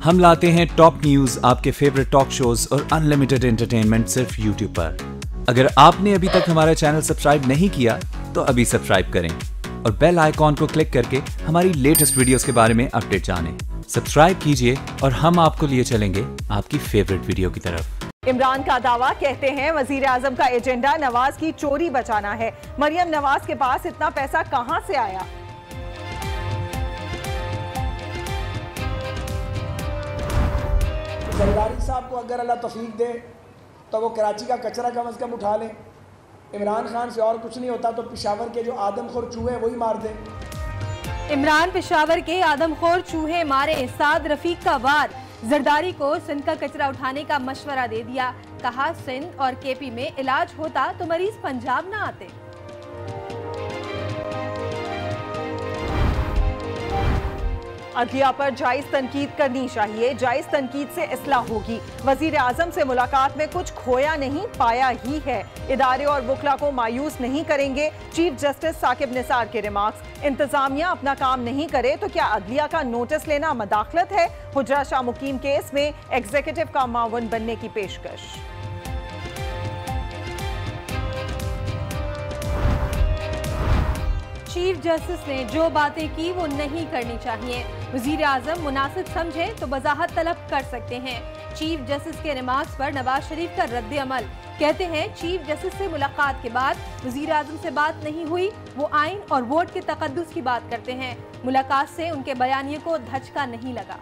हम लाते हैं top news, आपके फेवरेट टॉक शोज और अनलिमिटेड एंटरटेनमेंट सिर्फ यूट्यूब पर। अगर आपने अभी तक हमारा चैनल सब्सक्राइब नहीं किया तो अभी सब्सक्राइब करें और बेल आइकॉन को क्लिक करके हमारी लेटेस्ट वीडियोस के बारे में अपडेट जानें। सब्सक्राइब कीजिए और हम आपको लिए चलेंगे आपकी फेवरेट वीडियो की तरफ। इमरान का दावा, कहते हैं वजीर आजम का एजेंडा नवाज की चोरी बचाना है। मरियम नवाज के पास इतना पैसा कहां से आया? जरदारी साहब को अगर अल्लाह तौफीक दे तो वो कराची का कचरा कम अज़ कम उठा लें। इमरान खान से और कुछ नहीं होता तो पेशावर के जो आदमखोर चूहे वही मार दें। इमरान पेशावर के आदमखोर चूहे मारे, साद रफीक का वार। जरदारी को सिंध का कचरा उठाने का मशवरा दे दिया, कहा सिंध और केपी में इलाज होता तो मरीज पंजाब ना आते। अदलिया पर जायज तनकीद करनी चाहिए, जायज तनकीद से इस्लाह होगी। वजीर आजम से मुलाकात में कुछ खोया नहीं पाया ही है। इदारे और वकला को मायूस नहीं करेंगे, चीफ जस्टिस साकिब निसार के रिमार्क्स। इंतजामिया अपना काम नहीं करे तो क्या अदलिया का नोटिस लेना मदाखलत है? हुजरा शाह मुकीम केस में एग्जीक्यूटिव का मावन बनने की पेशकश। चीफ जस्टिस ने जो बातें की वो नहीं करनी चाहिए। वजीर आजम मुनासिब समझे तो वजाहत तलब कर सकते हैं। चीफ जस्टिस के रिमार्क्स पर नवाज शरीफ का रद्द अमल, कहते हैं चीफ जस्टिस से मुलाकात के बाद वजीर आजम से बात नहीं हुई, वो आइन और वोट के तकद्दुस की बात करते हैं। मुलाकात से उनके बयानिए को धचका नहीं लगा।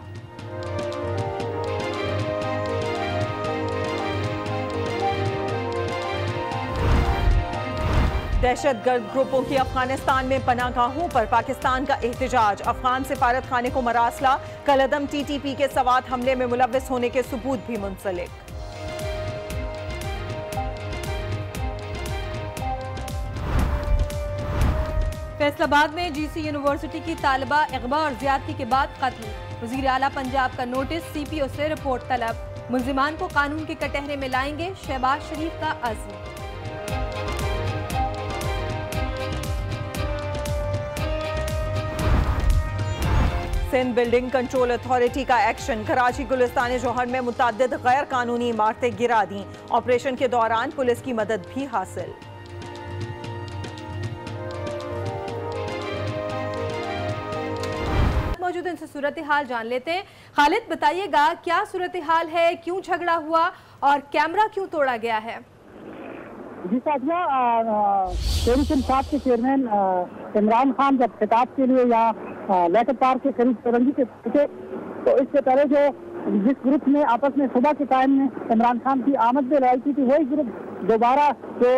दहशतगर्द ग्रुपों की अफगानिस्तान में पनाहगाहों पर पाकिस्तान का एहतजाज। अफगान सिफारत खाने को मरासला, कलअदम TTP के सवात हमले में मुलव्विस होने के सबूत भी मुंसलिक। फैसलाबाद में GC यूनिवर्सिटी की तालिबा इगवा और ज्यादती के बाद कत्ल। वजीर आला पंजाब का नोटिस, CPO से रिपोर्ट तलब। मुल्जिमान को कानून के कटहरे में लाएंगे, शहबाज शरीफ का अज़्म। सिंध बिल्डिंग कंट्रोल अथॉरिटी का एक्शन, कराची गुलिस्तान जौहर में मुतअद्दिद गैर कानूनी इमारतें गिरा दी। ऑपरेशन के दौरान पुलिस की मदद भी हासिल। मौजूद इनसे सूरत हाल जान लेते हैं। खालिद, बताइएगा क्या सूरत हाल है, क्यों झगड़ा हुआ और कैमरा क्यों तोड़ा गया है? जी साथिया, तहरीक इंसाफ के चेयरमैन इमरान खान जब खिताब के लिए यहाँ लेटर पार्क के करीब चौरंगी से पहुंचे तो इससे पहले जो जिस ग्रुप ने आपस में सुबह के टाइम में इमरान खान की आमद में लड़ाई की थी, वही ग्रुप दोबारा जो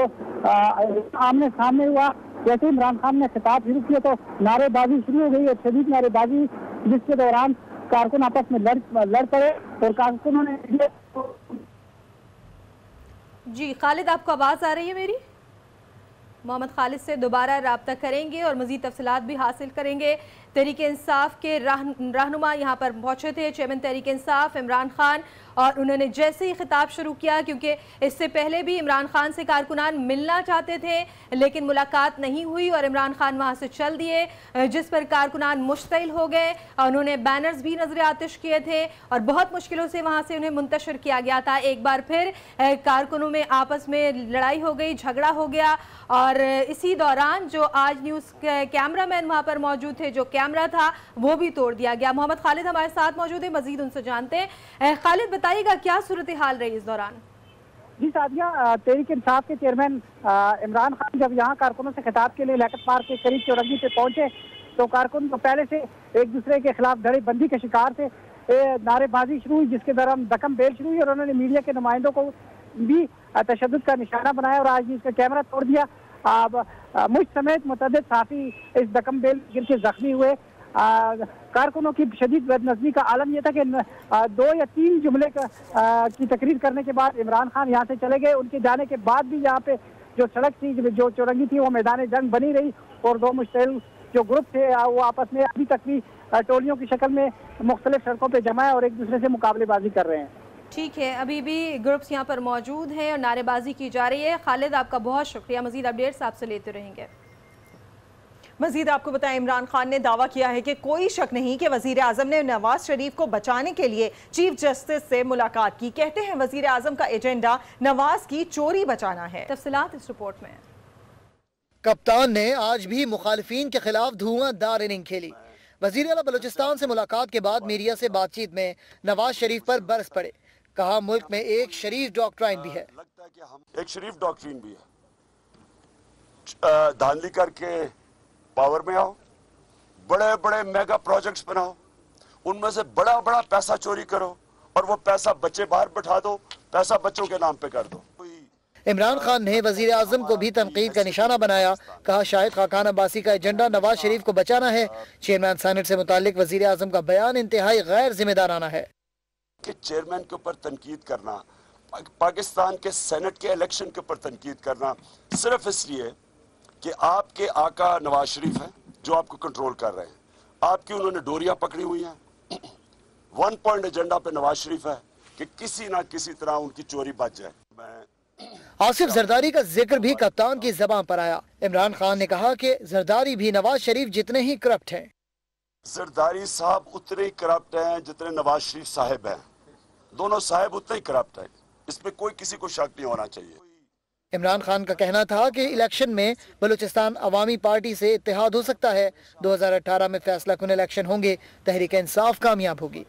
आमने सामने हुआ। जैसे इमरान खान ने खिताब शुरू किया तो नारेबाजी शुरू हो गई और शदीद नारेबाजी, जिसके दौरान कारकुन आपस में लड़ पड़े और कारकुनों ने। जी खालिद, आपको आवाज़ आ रही है मेरी? मोहम्मद खालिद से दोबारा राब्ता करेंगे और मज़ीद तफसीलात भी हासिल करेंगे। तहरीक इंसाफ के रहनुमा यहाँ पर पहुँचे थे, चेयरमैन तहरीक इंसाफ इमरान खान, और उन्होंने जैसे ही खिताब शुरू किया, क्योंकि इससे पहले भी इमरान खान से कारकुनान मिलना चाहते थे लेकिन मुलाकात नहीं हुई और इमरान खान वहाँ से चल दिए, जिस पर कारकुनान मुश्तइल हो गए और उन्होंने बैनर्स भी नजर आतिश किए थे और बहुत मुश्किलों से वहाँ से उन्हें मुंतशिर किया गया था। एक बार फिर कारकुनों में आपस में लड़ाई हो गई, झगड़ा हो गया और इसी दौरान जो आज न्यूज़ कैमरा मैन वहाँ पर मौजूद थे, जो कैमरा था वो भी तोड़ दिया गया। मोहम्मद खालिद हमारे साथ मौजूद है, मजीद उनसे जानते हैं। खालिद, बताइएगा क्या सूरत हाल रही इस दौरान? जी साथिया, तहरीक इंसाफ के चेयरमैन इमरान खान जब यहाँ कारकुनों से खिताब के लिए लेकर पार्क के करीब चौरंगी से पहुंचे तो कारकुन तो पहले से एक दूसरे के खिलाफ धड़ेबंदी के शिकार थे। नारेबाजी शुरू हुई, जिसके दौरान दकम बेल शुरू हुई और उन्होंने मीडिया के नुमाइंदों को भी तशद्दुद का निशाना बनाया और आज इसका कैमरा तोड़ दिया। मुझ समेत मुतअद्दिद साथी इस दकम बेल गिर के जख्मी हुए। कारकुनों की शदीद बदनज़मी का आलम यह था कि 2 या 3 जुमले की तकरीर करने के बाद इमरान खान यहाँ से चले गए। उनके जाने के बाद भी यहाँ पे जो सड़क थी, जो चौरंगी थी, वो मैदान जंग बनी रही और 2 मुश्तइल जो ग्रुप थे वो आपस में अभी तक भी टोलियों की शक्ल में मुख्तलिफ सड़कों पर जमा है और एक दूसरे से मुकाबलेबाजी कर रहे हैं। ठीक है, अभी भी ग्रुप्स यहाँ पर मौजूद हैं और नारेबाजी की जा रही है। खालिद, आपका बहुत शुक्रिया, मजीद अपडेट्स आपसे लेते रहेंगे। मजीद आपको बताएं, इमरान खान ने दावा किया है कि कोई शक नहीं कि वजीर आजम ने नवाज शरीफ को बचाने के लिए चीफ जस्टिस से मुलाकात की। कहते हैं वजीर आजम का एजेंडा नवाज की चोरी बचाना है। तफसीलात इस रिपोर्ट में। कप्तान ने आज भी मुखालिफिन के खिलाफ धुआंधार इनिंग खेली। वजीर आला बलूचिस्तान से मुलाकात के बाद मीडिया से बातचीत में नवाज शरीफ पर बरस पड़े। कहा मुल्क में एक शरीफ डॉक्ट्राइन भी है, एक शरीफ डॉक्ट्रिन भी है। धांधली करके पावर में आओ, बड़े बड़े मेगा प्रोजेक्ट्स बनाओ, उनमें से बड़ा बड़ा पैसा चोरी करो और वो पैसा बच्चे बाहर बैठा दो, पैसा बच्चों के नाम पे कर दो। इमरान खान ने वजीर आजम को भी तनकीद का निशाना बनाया। कहा शाहिद खाकान अब्बासी का एजेंडा नवाज शरीफ को बचाना है। चेयरमैन सेनेट से मुतालिक वजीर आजम का बयान इंतहाई गैर जिम्मेदाराना है। कि चेयरमैन के ऊपर तनकीद करना, पाकिस्तान के सेनेट के इलेक्शन के ऊपर तनकीद करना सिर्फ इसलिए कि आपके आका नवाज शरीफ हैं जो आपको कंट्रोल कर रहे हैं, आपकी उन्होंने डोरियां पकड़ी हुई हैं। 1 पॉइंट एजेंडा पे नवाज शरीफ है कि किसी ना किसी तरह उनकी चोरी बच जाए। आसिफ जरदारी का जिक्र भी कप्तान की जबान पर आया। इमरान खान ने कहा कि जरदारी भी नवाज शरीफ जितने ही करप्ट हैं। जरदारी साहब उतने ही करप्ट हैं जितने नवाज शरीफ साहब हैं। दोनों साहब उतने ही करप्ट हैं, इसमें कोई किसी को शक नहीं होना चाहिए। इमरान खान का कहना था कि इलेक्शन में बलूचिस्तान अवामी पार्टी से इत्तेहाद हो सकता है। 2018 में फैसला कुन इलेक्शन होंगे, तहरीक इंसाफ कामयाब होगी।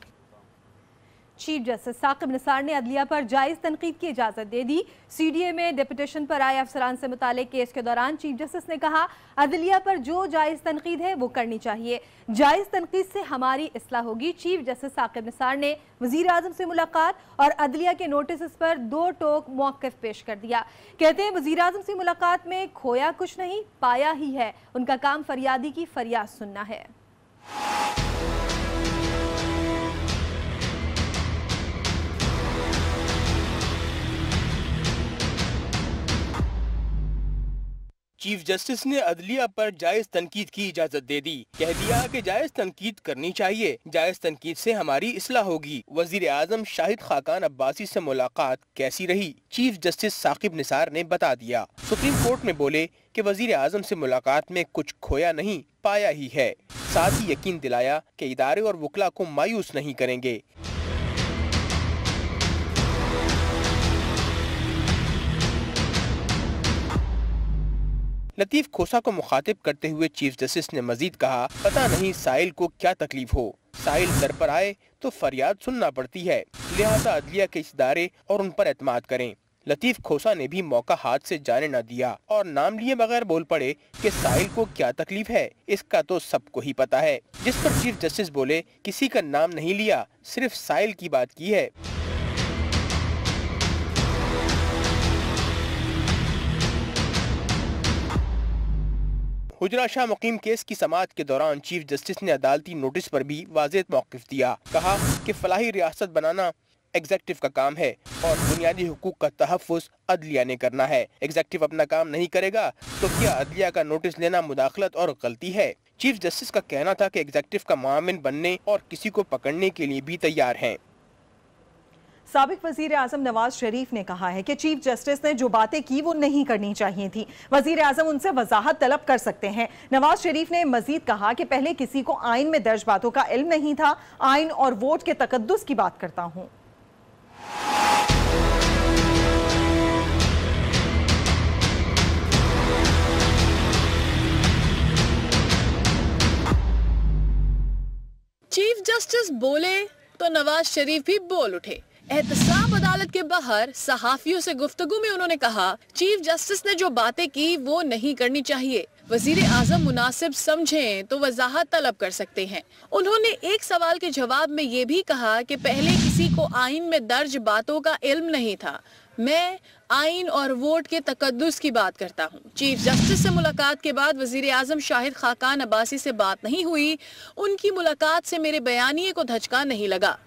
चीफ जस्टिस साकिब निसार ने अदलिया पर जायज़ तनकीद की इजाज़त दे दी। CDA में डिप्यूटेशन पर आए अफसरान से मुतालिक केस के दौरान चीफ जस्टिस ने कहा अदलिया पर जो जायज़ तनकीद है वो करनी चाहिए, जायज़ तनकीद से हमारी इस्लाह होगी। चीफ जस्टिस साकिब निसार ने वज़ीर आज़म से मुलाकात और अदलिया के नोटिस पर 2 टोक मौक़िफ़ पेश कर दिया। कहते हैं वज़ीर आज़म से मुलाकात में खोया कुछ नहीं, पाया ही है। उनका काम फरियादी की फरियाद सुनना है। चीफ जस्टिस ने अदलिया पर जायज तनकीद की इजाजत दे दी। कह दिया कि जायज तनकीद करनी चाहिए, जायज तनकीद से हमारी इस्लाह होगी। वजीर आजम शाहिद खाकान अब्बासी से मुलाकात कैसी रही, चीफ जस्टिस साकिब निसार ने बता दिया। सुप्रीम कोर्ट में बोले कि वजीर आजम से मुलाकात में कुछ खोया नहीं, पाया ही है। साथ ही यकीन दिलाया कि इदारे और वकला को मायूस नहीं करेंगे। लतीफ खोसा को मुखातिब करते हुए चीफ जस्टिस ने मजीद कहा पता नहीं साइल को क्या तकलीफ हो, साइल दर पर आए तो फरियाद सुनना पड़ती है, लिहाजा अदलिया के इदारे और उन पर एतमाद करें। लतीफ खोसा ने भी मौका हाथ से जाने न दिया और नाम लिए बगैर बोल पड़े कि साइल को क्या तकलीफ है, इसका तो सबको ही पता है। जिस पर चीफ जस्टिस बोले किसी का नाम नहीं लिया, सिर्फ साइल की बात की है। हुजरा शाह मुकीम केस की समाअत के दौरान चीफ जस्टिस ने अदालती नोटिस पर भी वाज़ेह मौक़िफ़ दिया। कहा कि फलाही रियासत बनाना एग्जेक्टिव का काम है और बुनियादी हुकूक का तहफ़्फ़ुज़ अदलिया ने करना है। एग्जेक्टिव अपना काम नहीं करेगा तो क्या अदलिया का नोटिस लेना मुदाखलत और गलती है। चीफ जस्टिस का कहना था कि एग्जेक्टिव का मुआविन बनने और किसी को पकड़ने के लिए भी तैयार हैं। साबिक वजीर आजम नवाज शरीफ ने कहा है कि चीफ जस्टिस ने जो बातें की वो नहीं करनी चाहिए थी, वजीर आजम उनसे वजाहत तलब कर सकते हैं। नवाज शरीफ ने मजीद कहा कि पहले किसी को आइन में दर्ज बातों का इल्म नहीं था, आइन और वोट के तकद्दुस की बात करता हूं। चीफ जस्टिस बोले तो नवाज शरीफ भी बोल उठे। एहतसाब अदालत के बाहर सहाफियों से गुफ्तगू में उन्होंने कहा चीफ जस्टिस ने जो बातें की वो नहीं करनी चाहिए, वजीर आजम मुनासिब समझें तो वजाहत तलब कर सकते हैं। उन्होंने एक सवाल के जवाब में ये भी कहा कि पहले किसी को आइन में दर्ज बातों का इल्म नहीं था, मैं आइन और वोट के तकद्दुस की बात करता हूँ। चीफ जस्टिस से मुलाकात के बाद वजीर आजम शाहिद खाकान अब्बासी से बात नहीं हुई, उनकी मुलाकात से मेरे बयानिए को धचका नहीं लगा।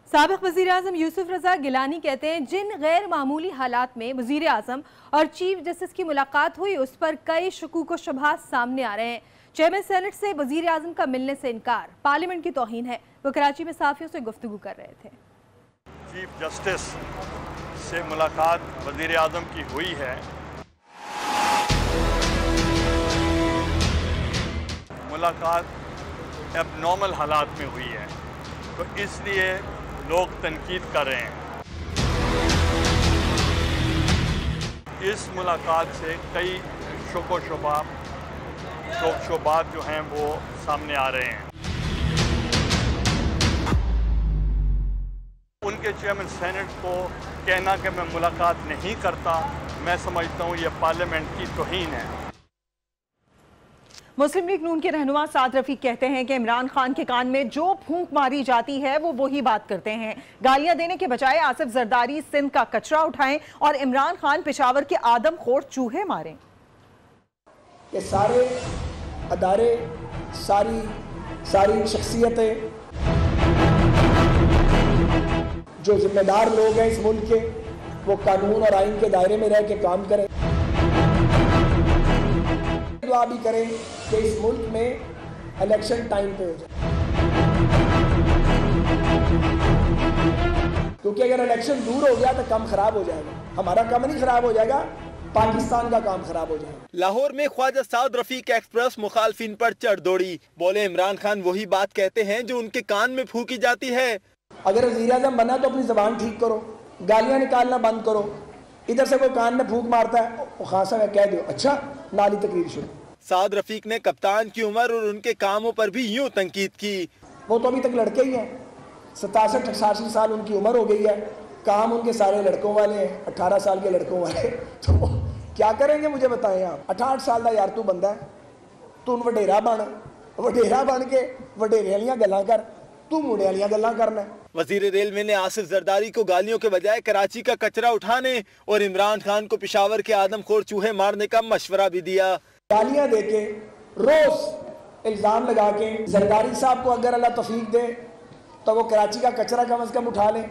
साबिक वज़ीर आज़म यूसुफ रज़ा गिलानी कहते हैं जिन गैर मामूली हालात में वज़ीर आज़म और चीफ जस्टिस की मुलाकात हुई उस पर कई शकूक व शुबहात सामने आ रहे हैं। चेयरमैन सेनेट से वज़ीर आज़म का मिलने से इनकार पार्लियामेंट की तौहीन है। वो कराची में सहाफ़ियों से गुफ्तगू कर रहे थे। चीफ जस्टिस से मुलाकात वज़ीर आज़म की हुई है, मुलाकात अब नॉर्मल हालात में हुई है, तो इसलिए लोग तनकीद कर रहे हैं। इस मुलाकात से कई शोबात जो हैं वो सामने आ रहे हैं। उनके चेयरमैन सेनेट को कहना कि मैं मुलाकात नहीं करता, मैं समझता हूँ ये पार्लियामेंट की तौहीन है। मुस्लिम लीग नून के रहनुमा साद रफीक कहते हैं कि इमरान खान के कान में जो फूंक मारी जाती है वो वही बात करते हैं। गालियां देने के बजाय आसिफ जरदारी सिंध का कचरा उठाएं और इमरान खान पेशावर के आदमखोर चूहे मारें। ये सारे अदारे, सारी शख्सियतें जो जिम्मेदार लोग हैं इस मुल्क के, वो कानून और आइन के दायरे में रह के काम करें। दुआ भी करें कि इस मुल्क में इलेक्शन टाइम पे हो जाए, क्योंकि अगर इलेक्शन दूर हो गया तो काम खराब हो जाएगा। हमारा काम नहीं खराब हो जाएगा, पाकिस्तान का काम खराब हो जाएगा। लाहौर में ख्वाजा साद रफीक एक्सप्रेस मुखालफिन पर चढ़ दौड़ी। बोले इमरान खान वही बात कहते हैं जो उनके कान में फूकी जाती है। अगर वज़ीर-ए-आज़म बना तो अपनी ज़बान ठीक करो, गालियां निकालना बंद करो। इधर से कोई कान में फूंक मारता है, वो खासा कह दो अच्छा, नाली तकरीर शुरू। साद रफीक ने कप्तान की उम्र और उनके कामों पर भी यूं तनकीद की। वो तो अभी तक लड़के ही हैं, 67-68 साल उनकी उम्र हो गई है, काम उनके सारे लड़कों वाले हैं, 18 साल के लड़कों वाले। तो क्या करेंगे मुझे बताएं आप। 68 साल का यार तू बंदा है, तू वडेरा बन के वडेरे वालियां गल्लां कर, तू मुंडे वालियां गल्लां करना है। वजीर रेलवे ने आसिफ जरदारी को गालियों के बजाय कराची का कचरा उठाने और इमरान खान को पेशावर के आदमखोर चूहे मारने का मशवरा भी दिया। गालियां देके, रोज इल्जाम लगा के, जरदारी साहब को अगर अल्लाह तौफीक दे तो वो कराची का कचरा कम अज कम उठा लें।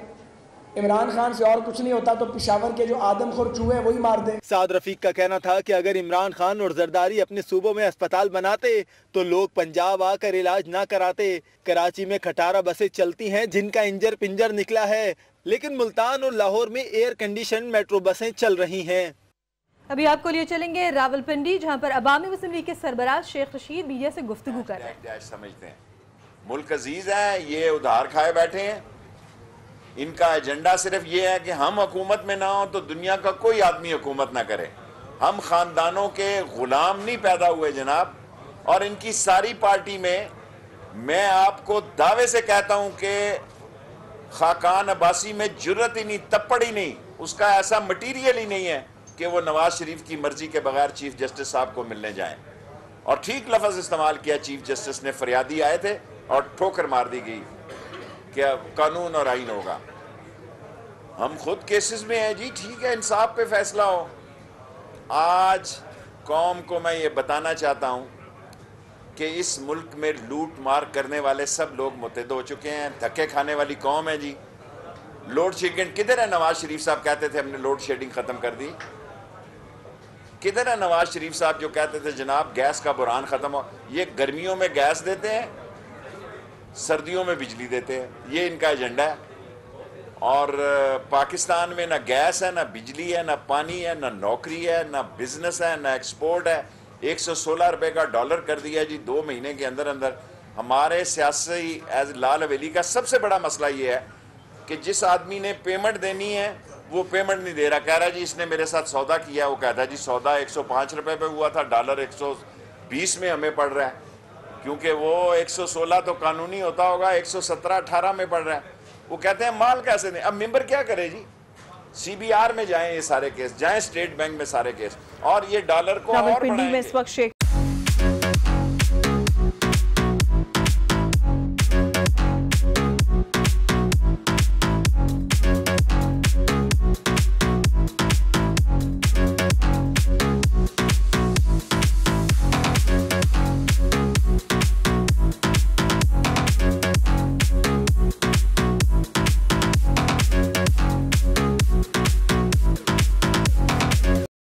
इमरान खान से और कुछ नहीं होता तो पेशावर के जो आदमखोर चूहे वही मार दे। साद रफीक का कहना था कि अगर इमरान खान और जरदारी अपने सूबों में अस्पताल बनाते तो लोग पंजाब आकर इलाज ना कराते। कराची में खटारा बसें चलती हैं जिनका इंजर पिंजर निकला है, लेकिन मुल्तान और लाहौर में एयर कंडीशन मेट्रो बसें चल रही हैं। अभी आपको लिए चलेंगे रावलपिंडी, जहां पर अवामी मुस्लिम लीग के सरबराह शेख रशीद मीडिया से गुफ्तगू कर रहे हैं। समझते हैं मुल्क अजीज है, ये उधार खाए बैठे हैं। इनका एजेंडा सिर्फ ये है कि हम हुकूमत में ना हो तो दुनिया का कोई आदमी हुकूमत ना करे। हम खानदानों के गुलाम नहीं पैदा हुए जनाब। और इनकी सारी पार्टी में मैं आपको दावे से कहता हूं कि खाकान अब्बासी में जुर्रत ही नहीं, तप्पड़ ही नहीं, उसका ऐसा मटीरियल ही नहीं है कि वो नवाज शरीफ की मर्जी के बगैर चीफ जस्टिस साहब को मिलने जाएं। और ठीक लफ्ज़ इस्तेमाल किया चीफ जस्टिस ने, फरियादी आए थे और ठोकर मार दी गई कि कानून और आइन होगा। हम खुद केसेस में हैं जी, ठीक है, इंसाफ पे फैसला हो। आज कौम को मैं ये बताना चाहता हूँ कि इस मुल्क में लूट मार करने वाले सब लोग मुतहद हो चुके हैं। धक्के खाने वाली कौम है जी। लोड शेडिंग किधर है? नवाज शरीफ साहब कहते थे हमने लोड शेडिंग ख़त्म कर दी। किधर है नवाज शरीफ साहब जो कहते थे जनाब गैस का बुरान ख़त्म हो? ये गर्मियों में गैस देते हैं, सर्दियों में बिजली देते हैं, ये इनका एजेंडा है। और पाकिस्तान में ना गैस है, ना बिजली है, ना पानी है, ना नौकरी है, ना बिजनेस है, ना एक्सपोर्ट है। 116 रुपए का डॉलर कर दिया जी 2 महीने के अंदर अंदर। हमारे सियासी एज लाल हवेली का सबसे बड़ा मसला ये है कि जिस आदमी ने पेमेंट देनी है वो पेमेंट नहीं दे रहा। कह रहा है जी इसने मेरे साथ सौदा किया, वो कहता है जी सौदा 105 रुपए पे हुआ था, डॉलर 120 में हमें पड़ रहा है, क्योंकि वो 116 तो कानूनी होता होगा, 117-18 में पड़ रहा है। वो कहते हैं माल कैसे दें? अब मेंबर क्या करे जी? CBR में जाएं ये सारे केस, जाएं स्टेट बैंक में सारे केस, और ये डॉलर को और बढ़ाएंगे।